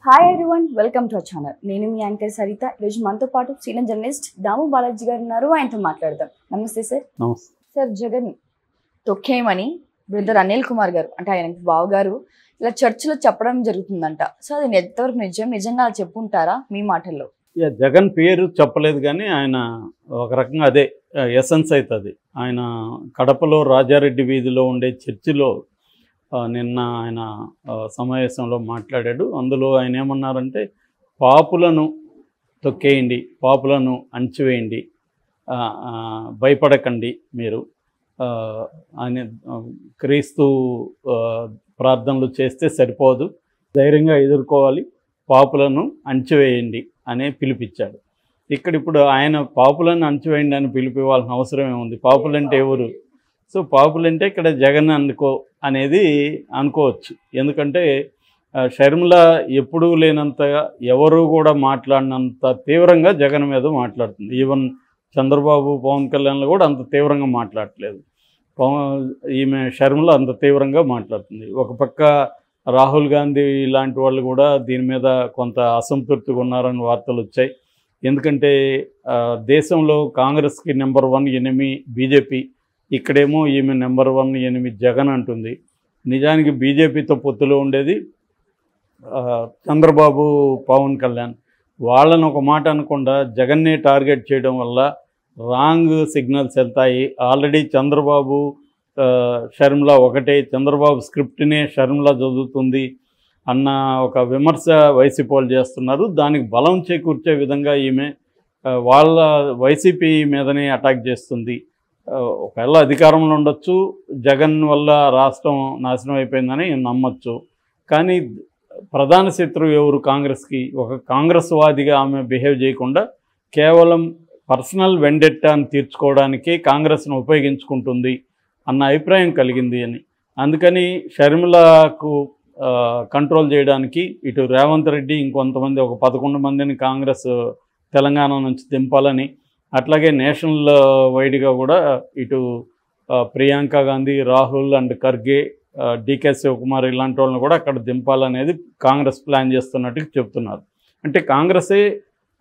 Hi everyone, welcome to our channel. నేను మీ anchor Saritha. ఈరోజు మనతో పాటు సీనియర్ జర్నలిస్ట్ దాము బాలాజీ గారు ఉన్నారు. ఆయనతో మాట్లాడదాం. నమస్తే సార్. నమస్తే సార్, జగన్ తొక్కేయమని బ్రదర్ అనిల్ కుమార్ గారు, అంటే ఆయన బావగారు, ఇలా చర్చలో చెప్పడం జరుగుతుందంట. సో అది ఎంతవరకు నిజంగా చెప్పుంటారా మీ మాటల్లో? జగన్ పేరు చెప్పలేదు కానీ ఆయన ఒక రకంగా అదే ఎసెన్స్ అవుతుంది. ఆయన కడపలో రాజారెడ్డి వీధిలో ఉండే చర్చిలో నిన్న ఆయన సమావేశంలో మాట్లాడాడు. అందులో ఆయన ఏమన్నారంటే, పాపులను తొక్కేయండి, పాపులను అణచివేయండి, భయపడకండి మీరు, ఆయన క్రీస్తు ప్రార్థనలు చేస్తే సరిపోదు, ధైర్యంగా ఎదుర్కోవాలి, పాపులను అణచివేయండి అనే పిలిపించాడు. ఇప్పుడు ఆయన పాపులను అణచివేయండి అని పిలిపివ్వాల్సిన అవసరం ఏముంది? పాపులంటే ఎవరు? సో పాపులంటే ఇక్కడ జగన్ అనేది అనుకోవచ్చు. ఎందుకంటే షర్మిల ఎప్పుడూ లేనంతగా, ఎవరు కూడా మాట్లాడినంత తీవ్రంగా జగన్ మీద మాట్లాడుతుంది. ఈవెన్ చంద్రబాబు, పవన్ కళ్యాణ్లు కూడా అంత తీవ్రంగా మాట్లాడట్లేదు. ఈమె షర్మిల అంత తీవ్రంగా మాట్లాడుతుంది. ఒక పక్క రాహుల్ గాంధీ ఇలాంటి వాళ్ళు కూడా దీని మీద కొంత అసంతృప్తిగా ఉన్నారని వార్తలు వచ్చాయి. ఎందుకంటే దేశంలో కాంగ్రెస్కి నెంబర్ 1 ఎనిమి బీజేపీ, ఇక్కడేమో ఈమె నెంబర్ 1 ఎనిమి జగన్ అంటుంది. నిజానికి బీజేపీతో పొత్తులో ఉండేది చంద్రబాబు, పవన్ కళ్యాణ్. వాళ్ళని ఒక మాట అనకుండా జగన్నే టార్గెట్ చేయడం వల్ల రాంగ్ సిగ్నల్స్ వెళ్తాయి. ఆల్రెడీ చంద్రబాబు షర్మిల ఒకటే, చంద్రబాబు స్క్రిప్ట్నే షర్మిల చదువుతుంది అన్న ఒక విమర్శ వైసీపీ వాళ్ళు చేస్తున్నారు. దానికి బలం చేకూర్చే విధంగా ఈమె వాళ్ళ వైసీపీ మీదనే అటాక్ చేస్తుంది. ఒకవేళ అధికారంలో ఉండొచ్చు, జగన్ వల్ల రాష్ట్రం నాశనం అయిపోయిందని నమ్మచ్చు. కానీ ప్రధాన శత్రువు ఎవరు కాంగ్రెస్కి? ఒక కాంగ్రెస్ వాదిగా ఆమె బిహేవ్ చేయకుండా కేవలం పర్సనల్ వెండెట్టాను తీర్చుకోవడానికి కాంగ్రెస్ను ఉపయోగించుకుంటుంది అన్న అభిప్రాయం కలిగింది అని. అందుకని షర్మిలకు కంట్రోల్ చేయడానికి ఇటు రేవంత్ రెడ్డి, ఇంకొంతమంది ఒక 11 మందిని కాంగ్రెస్ తెలంగాణ నుంచి దింపాలని, అట్లాగే నేషనల్ వైడ్గా కూడా ఇటు ప్రియాంక గాంధీ, రాహుల్ అండ్ ఖర్గే, డికే శివకుమార్ ఇలాంటి వాళ్ళని కూడా అక్కడ దింపాలనేది కాంగ్రెస్ ప్లాన్ చేస్తున్నట్టుగా చెప్తున్నారు. అంటే కాంగ్రెసే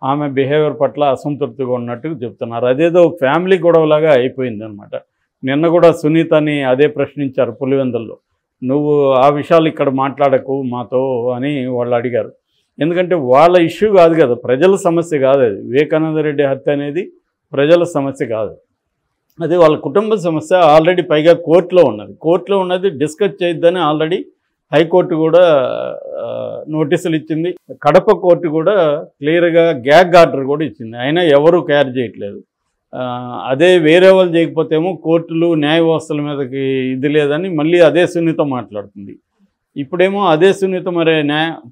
ఆమె బిహేవియర్ పట్ల అసంతృప్తిగా ఉన్నట్టుగా చెప్తున్నారు. అదేదో ఫ్యామిలీ గొడవలాగా అయిపోయింది అనమాట. నిన్న కూడా సునీతని అదే ప్రశ్నించారు పులివెందుల్లో, నువ్వు ఆ విషయాలు ఇక్కడ మాట్లాడకు మాతో అని వాళ్ళు అడిగారు. ఎందుకంటే వాళ్ళ ఇష్యూ కాదు కదా, ప్రజల సమస్య కాదు అది. వివేకానంద రెడ్డి హత్య అనేది ప్రజల సమస్య కాదు, అది వాళ్ళ కుటుంబ సమస్య. ఆల్రెడీ పైగా కోర్టులో ఉన్నది డిస్కస్ చేయొద్దని ఆల్రెడీ హైకోర్టు కూడా నోటీసులు ఇచ్చింది. కడప కోర్టు కూడా క్లియర్గా గ్యాగ్ ఆర్డర్ కూడా ఇచ్చింది. అయినా ఎవరు కేర్ చేయట్లేదు. అదే వేరే వాళ్ళు చేయకపోతేమో కోర్టులు, న్యాయ వ్యవస్థల మీదకి ఇది లేదని మళ్ళీ అదే సునీత మాట్లాడుతుంది. ఇప్పుడేమో అదే సునీత మరి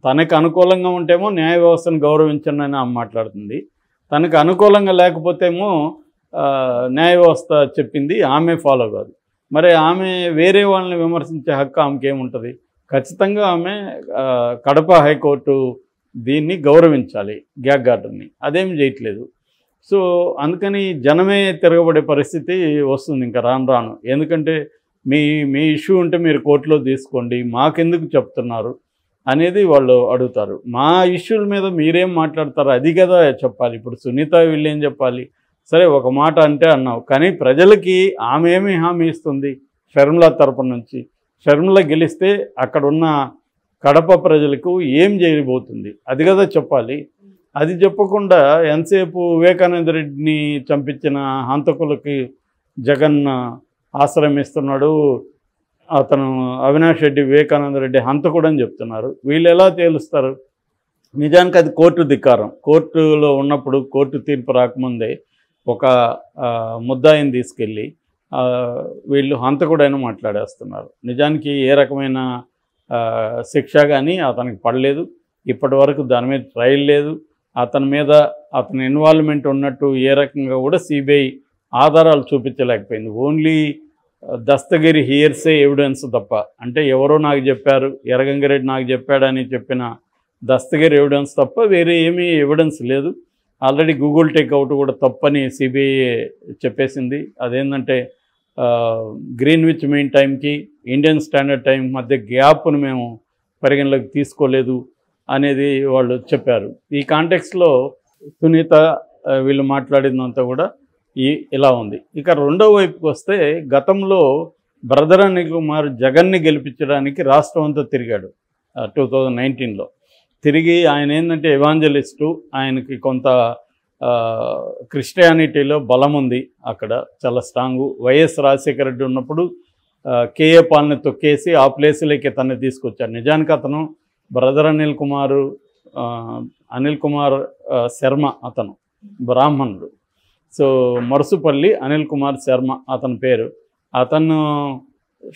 తనకు అనుకూలంగా ఉంటేమో న్యాయ వ్యవస్థను గౌరవించండి అని ఆమె మాట్లాడుతుంది. తనకు అనుకూలంగా లేకపోతేమో న్యాయ వ్యవస్థ చెప్పింది ఆమె ఫాలో కాదు. మరి ఆమె వేరే వాళ్ళని విమర్శించే హక్కు ఆమెకి ఏముంటుంది? ఖచ్చితంగా ఆమె కడప హైకోర్టు దీన్ని గౌరవించాలి, గ్యాగ్ ఆర్డర్ని. అదేమి చేయట్లేదు. సో అందుకని జనమే తిరగబడే పరిస్థితి వస్తుంది ఇంకా రాను. ఎందుకంటే మీ ఇష్యూ ఉంటే మీరు కోర్టులో తీసుకోండి, మాకెందుకు చెప్తున్నారు అనేది వాళ్ళు అడుగుతారు. మా ఇష్యూల మీద మీరేం మాట్లాడతారు అది కదా చెప్పాలి. ఇప్పుడు సునీత వీళ్ళు ఏం చెప్పాలి? సరే ఒక మాట అంటే అన్నావు, కానీ ప్రజలకి ఆమె ఏమి హామీ ఇస్తుంది షర్మిల తరపున నుంచి? షర్మిల గెలిస్తే అక్కడున్న కడప ప్రజలకు ఏం చేయబోతుంది అది కదా చెప్పాలి. అది చెప్పకుండా ఎంతసేపు వివేకానంద రెడ్డిని చంపించిన హంతకులకి జగన్ ఆశ్రయం ఇస్తున్నాడు, అతను అవినాష్ రెడ్డి వివేకానంద రెడ్డి హంతకుడు అని చెప్తున్నారు. వీళ్ళు ఎలా తేలుస్తారు? నిజానికి అది కోర్టు ధిక్కారం. కోర్టులో ఉన్నప్పుడు కోర్టు తీర్పు రాకముందే ఒక ముద్దాయిని తీసుకెళ్ళి వీళ్ళు హంతకుడైన మాట్లాడేస్తున్నారు. నిజానికి ఏ రకమైన శిక్ష కానీ అతనికి పడలేదు. ఇప్పటి వరకు దాని మీద ట్రయల్ లేదు. అతని ఇన్వాల్వ్మెంట్ ఉన్నట్టు ఏ రకంగా కూడా సిబిఐ ఆధారాలు చూపించలేకపోయింది. ఓన్లీ దస్తగిరి హియర్సే ఎవిడెన్స్ తప్ప, అంటే ఎవరో నాకు చెప్పారు, ఎర్రగంగిరెడ్డి నాకు చెప్పాడని చెప్పిన దస్తగిరి ఎవిడెన్స్ తప్ప వేరే ఏమీ ఎవిడెన్స్ లేదు. ఆల్రెడీ గూగుల్ టేక్అవుట్ కూడా తప్పని సిబిఐ చెప్పేసింది. అదేంటంటే గ్రీన్విచ్ మీన్ టైంకి ఇండియన్ స్టాండర్డ్ టైం మధ్య గ్యాప్ను మేము పరిగణలోకి తీసుకోలేదు. అనేది వాళ్ళు చెప్పారు. ఈ కాంటెక్స్లో సునీత వీళ్ళు మాట్లాడిందంతా కూడా ఇలా ఉంది. ఇక రెండో వైపుకి వస్తే గతంలో బ్రదర్ అనిల్ కుమార్ జగన్ని గెలిపించడానికి రాష్ట్రం అంతా తిరిగాడు 2019లో. తిరిగి ఆయన ఏంటంటే ఎవాంజలిస్టు, ఆయనకి కొంత క్రిస్టియానిటీలో బలం ఉంది, అక్కడ చాలా స్ట్రాంగు. వైఎస్ రాజశేఖర రెడ్డి ఉన్నప్పుడు కేఏ పాల్ని తొక్కేసి ఆ ప్లేసులోకి తను తీసుకొచ్చారు. నిజానికి అతను బ్రదర్ అనిల్ కుమార్ శర్మ, అతను బ్రాహ్మణుడు. సో మరుసుపల్లి అనిల్ కుమార్ శర్మ అతని పేరు. అతను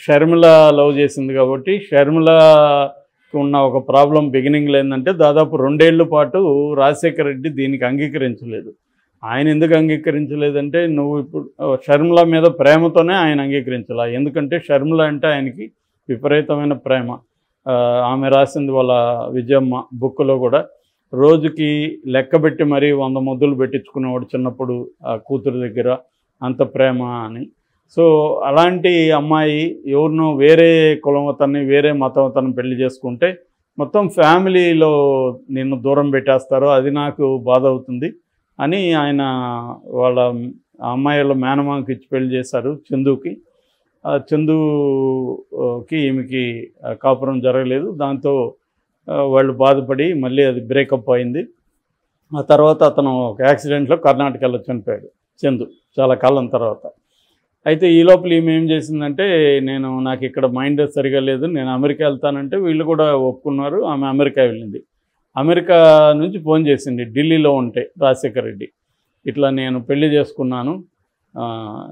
షర్మిల లవ్ చేసింది కాబట్టి షర్మిలకి ఉన్న ఒక ప్రాబ్లం బిగినింగ్లో ఏంటంటే దాదాపు 2 ఏళ్ల పాటు రాజశేఖర రెడ్డి దీనికి అంగీకరించలేదు. ఆయన ఎందుకు అంగీకరించలేదంటే, నువ్వు ఇప్పుడు షర్మిల మీద ప్రేమతోనే ఆయన అంగీకరించాల. ఎందుకంటే షర్మిల అంటే ఆయనకి విపరీతమైన ప్రేమ. ఆమె రాసింది వాళ్ళ విజయమ్మ బుక్లో కూడా, రోజుకి లెక్కబెట్టి మరీ 100 ముద్దులు పెట్టించుకునేవాడు చిన్నప్పుడు కూతురు దగ్గర, అంత ప్రేమ అని. సో అలాంటి అమ్మాయి ఎవరినో వేరే కులం అతన్ని, వేరే మతం అతన్ని పెళ్లి చేసుకుంటే మొత్తం ఫ్యామిలీలో నిన్ను దూరం పెట్టేస్తారో అది నాకు బాధ అవుతుంది అని ఆయన వాళ్ళ అమ్మాయిల మేనమామకి ఇచ్చి పెళ్లి చేశారు చందుకి. చందుకి ఈమెకి కాపురం జరగలేదు. దాంతో వాళ్ళు బాధపడి మళ్ళీ అది బ్రేకప్ అయింది. ఆ తర్వాత అతను ఒక యాక్సిడెంట్లో కర్ణాటకలో చనిపోయాడు చందు, చాలా కాలం తర్వాత. అయితే ఈ లోపల ఈమె ఏం చేసిందంటే, నాకు ఇక్కడ మైండ్ సరిగా లేదు, నేను అమెరికా వెళ్తానంటే వీళ్ళు కూడా ఒప్పుకున్నారు. ఆమె అమెరికా వెళ్ళింది. అమెరికా నుంచి ఫోన్ చేసింది, ఢిల్లీలో ఉంటే రాజశేఖర రెడ్డి, ఇట్లా నేను పెళ్లి చేసుకున్నాను,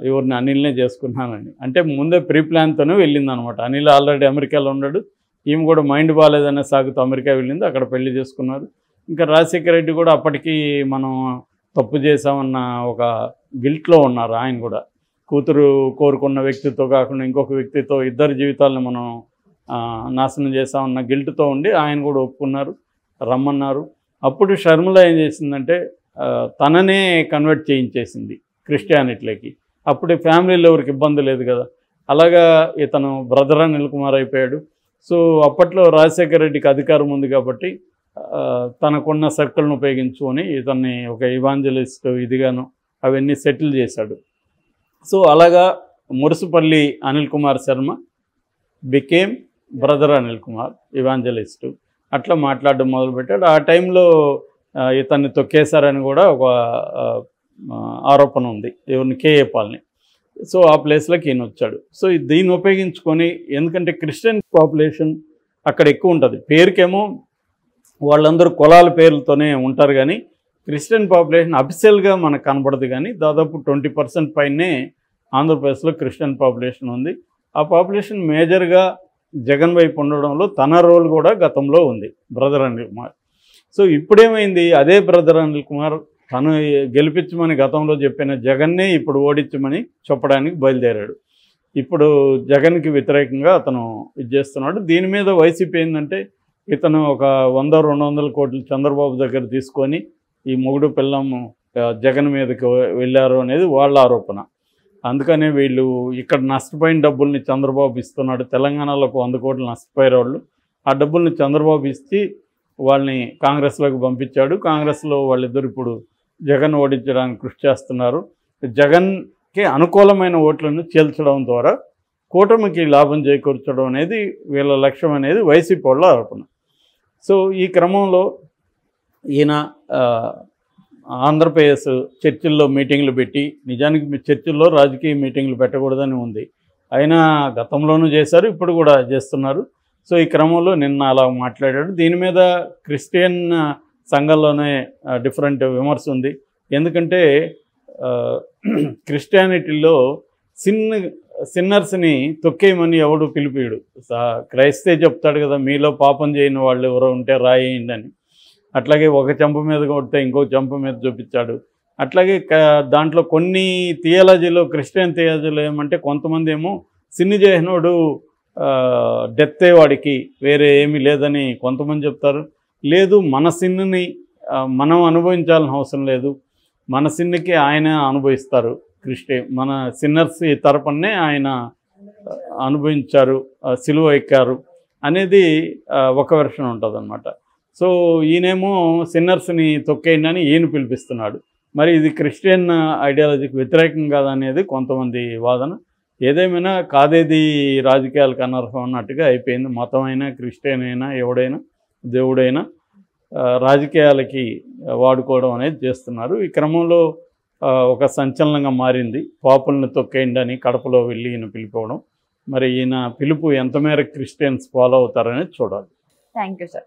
ఎవరిని అనిల్నే చేసుకున్నానని. అంటే ముందే ప్రీ ప్లాన్తోనే వెళ్ళింది అనమాట. అనిల్ ఆల్రెడీ అమెరికాలో ఉన్నాడు, ఈమె కూడా మైండ్ బాగాలేదనే సాగుతూ అమెరికా వెళ్ళింది, అక్కడ పెళ్లి చేసుకున్నారు. ఇంకా రాజశేఖర రెడ్డి కూడా అప్పటికి మనం తప్పు చేసామన్న ఒక గిల్ట్లో ఉన్నారు. ఆయన కూడా కూతురు కోరుకున్న వ్యక్తితో కాకుండా ఇంకొక వ్యక్తితో ఇద్దరు జీవితాలను మనం నాశనం చేసామన్న గిల్ట్తో ఉండి ఆయన కూడా ఒప్పుకున్నారు, రమ్మన్నారు. అప్పుడు షర్మిల ఏం చేసిందంటే తననే కన్వర్ట్ చేయించేసింది క్రిస్టియానిటీలోకి. అప్పుడు ఫ్యామిలీలో ఎవరికి ఇబ్బంది లేదు కదా, అలాగా ఇతను బ్రదర్ అనిల్ కుమార్ అయిపోయాడు. సో అప్పట్లో రాజశేఖర రెడ్డికి అధికారం ఉంది కాబట్టి తనకున్న సర్కిల్ను ఉపయోగించుకొని ఇతన్ని ఒక ఇవాంజలిస్ట్ ఇదిగాను అవన్నీ సెటిల్ చేశాడు. సో అలాగా మురుసుపల్లి అనిల్ కుమార్ శర్మ బికేమ్ బ్రదర్ అనిల్ కుమార్ ఇవాంజలిస్టు. అట్లా మాట్లాడడం మొదలుపెట్టాడు. ఆ టైంలో ఇతన్ని తొక్కేశారని కూడా ఒక ఆరోపణ ఉంది, ఎవరిని కేఏ పాల్ని. సో ఆ ప్లేస్లోకి ఈయన వచ్చాడు. సో దీన్ని ఉపయోగించుకొని, ఎందుకంటే క్రిస్టియన్ పాపులేషన్ అక్కడ ఎక్కువ ఉంటుంది, పేరుకేమో వాళ్ళందరూ కులాల పేర్లతోనే ఉంటారు, కానీ క్రిస్టియన్ పాపులేషన్ అఫిషియల్గా మనకు కనబడదు. కానీ దాదాపు 20% పైనే ఆంధ్రప్రదేశ్లో క్రిస్టియన్ పాపులేషన్ ఉంది. ఆ పాపులేషన్ మేజర్గా జగన్ వైపు ఉండడంలో తన రోల్ కూడా గతంలో ఉంది బ్రదర్ అనిల్ కుమార్. సో ఇప్పుడేమైంది, అదే బ్రదర్ అనిల్ కుమార్ తను గెలిపించమని గతంలో చెప్పిన జగన్నే ఇప్పుడు ఓడించమని చెప్పడానికి బయలుదేరాడు. ఇప్పుడు జగన్కి వ్యతిరేకంగా అతను ఇది చేస్తున్నాడు. దీని మీద వైసీపీ ఏంటంటే, ఇతను ఒక 100-200 కోట్లు చంద్రబాబు దగ్గర తీసుకొని ఈ మొగుడు పిల్లము జగన్ మీదకి వెళ్ళారు అనేది వాళ్ళ ఆరోపణ. అందుకనే వీళ్ళు ఇక్కడ నష్టపోయిన డబ్బుల్ని చంద్రబాబు ఇస్తున్నాడు. తెలంగాణలో 100 కోట్లు నష్టపోయే వాళ్ళు, ఆ డబ్బుల్ని చంద్రబాబు ఇచ్చి వాళ్ళని కాంగ్రెస్లోకి పంపించాడు. కాంగ్రెస్లో వాళ్ళిద్దరు ఇప్పుడు జగన్ ఓడించడానికి కృషి చేస్తున్నారు. జగన్కి అనుకూలమైన ఓట్లను చేల్చడం ద్వారా కూటమికి లాభం చేకూర్చడం అనేది వీళ్ళ లక్ష్యం అనేది వైసీపీ వాళ్ళ ఆరోపణ. సో ఈ క్రమంలో ఈయన ఆంధ్రప్రదేశ్ చర్చిల్లో మీటింగ్లు పెట్టి, నిజానికి చర్చిల్లో రాజకీయ మీటింగ్లు పెట్టకూడదని ఉంది, అయినా గతంలోనూ చేశారు, ఇప్పుడు కూడా చేస్తున్నారు. సో ఈ క్రమంలో నిన్న అలా మాట్లాడాడు. దీని మీద క్రిస్టియన్ సంఘంలోనే డిఫరెంట్ విమర్శ ఉంది. ఎందుకంటే క్రిస్టియానిటీలో సిన్నర్స్ని తొక్కేయమని ఎవడు పిలిపిడు. క్రైస్తే చెప్తాడు కదా, మీలో పాపం చేయని వాళ్ళు ఎవరో ఉంటే రాయేయండి అని. అట్లాగే ఒక చెంప మీద కొడితే ఇంకో చెంప మీద చూపించాడు. అట్లాగే దాంట్లో కొన్ని థియాలజీలో, క్రిస్టియన్ థియాలజీలో ఏమంటే, కొంతమంది ఏమో సిన్ని చేసినోడు డెత్తే వాడికి, వేరే ఏమీ లేదని కొంతమంది చెప్తారు. లేదు, మన సిన్నుని మనం అనుభవించాలని అవసరం లేదు, మన సిన్నుకి ఆయన అనుభవిస్తారు, మన సిన్నర్స్ తరపునే ఆయన అనుభవించారు, సిలువ ఎక్కారు అనేది ఒక వెర్షన్ ఉంటుంది అన్నమాట. సో ఈయనేమో సిన్నర్స్ని తొక్కేయండి అని ఈయన పిలిపిస్తున్నాడు. మరి ఇది క్రిస్టియన్ ఐడియాలజీకి వ్యతిరేకం కాదనేది కొంతమంది వాదన. ఏదేమైనా కాదేది రాజకీయాలకు అనర్హం అన్నట్టుగా అయిపోయింది. మతం అయినా, క్రిస్టియన్ అయినా, ఎవడైనా, దేవుడైనా రాజకీయాలకి వాడుకోవడం అనేది చేస్తున్నారు. ఈ క్రమంలో ఒక సంచలనంగా మారింది. పాపులను తొక్కేయండి అని కడపలో వెళ్ళి ఈయన పిలిపోవడం. మరి ఈయన పిలుపు ఎంత మేరకు క్రిస్టియన్స్ ఫాలో అవుతారనేది చూడాలి. Thank you sir.